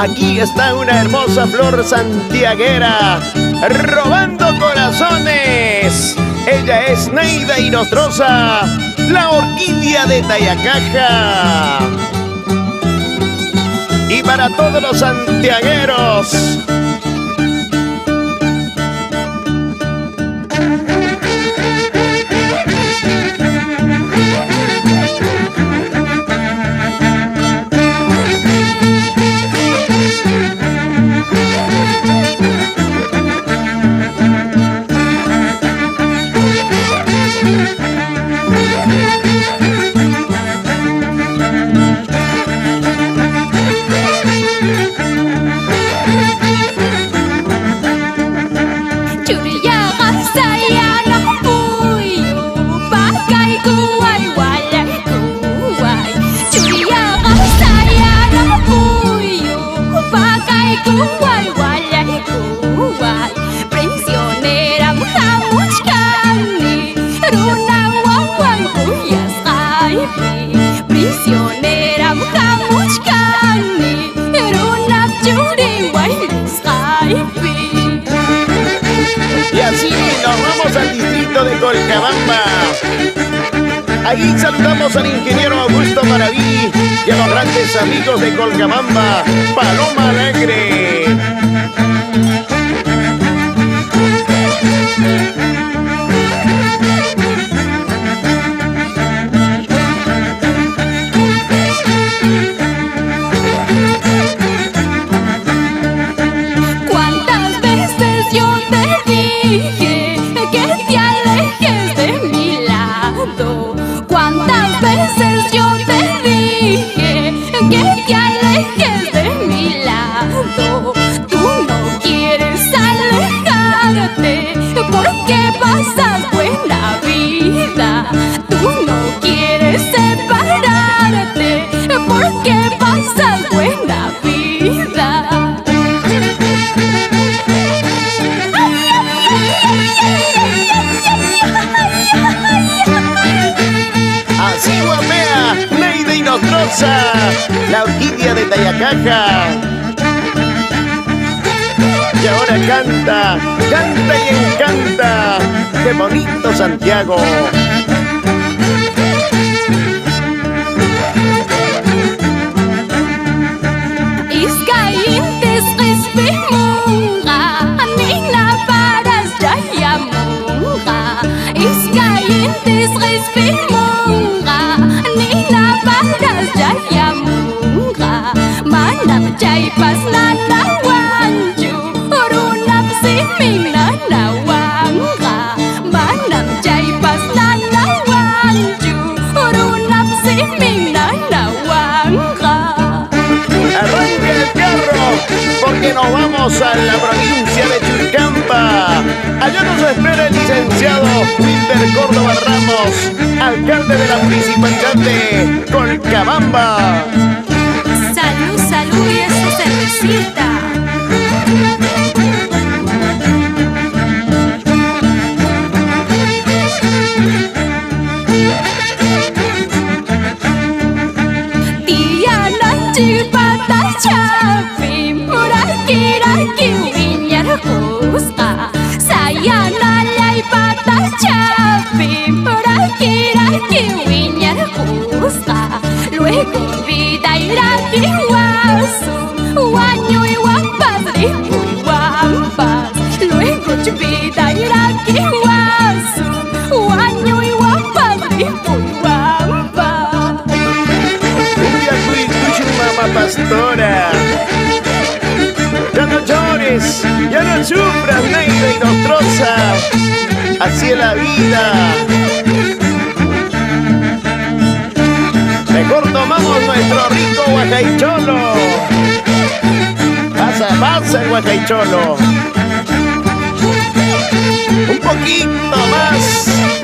Aquí está una hermosa flor santiaguera, robando corazones. Ella es Neida Inostroza, la orquídea de Tayacaja. Y para todos los santiagueros, de Colcabamba. Ahí saludamos al ingeniero Augusto Maraví y a los grandes amigos de Colcabamba, Paloma Alegre. ¿Cuántas veces yo te dije que te alejes de mi lado? ¿Cuántas veces yo te dije que te alejes de mi lado? Tú no quieres alejarte porque pasas buena vida. Tú no quieres separarte porque pasas buena vida. Así guapea Neida Inostroza, la orquídea de Tayacaja. Y ahora canta, canta y encanta. ¡Qué bonito Santiago! Pas nanawanju urunap siming nanawangka. Manam jay pas nanawanju urunap siming nanawangka. Arranca el carro porque nos vamos a la provincia de Churicampa. Allá nos espera el licenciado Wilder Córdoba Ramos, alcalde de la municipalidad de Colcabamba. Salud, salud y esa cervecita. Tiada cipata capi muraki-raki winyar kusta. Saya nalai patah capi muraki-raki winyar kusta. Luego vida iraki wasu wanyui wampas ripui wampas. Luego vida iraki wasu wanyui wampas ripui wampas. Cumbia cuicuchu, mamá pastora. Ya no llores, ya no sufras, Neida Inostroza. Así es la vida. Mejor tomamos nuestro rico guajaicholo. Pasa, pasa el guajaicholo. Un poquito más.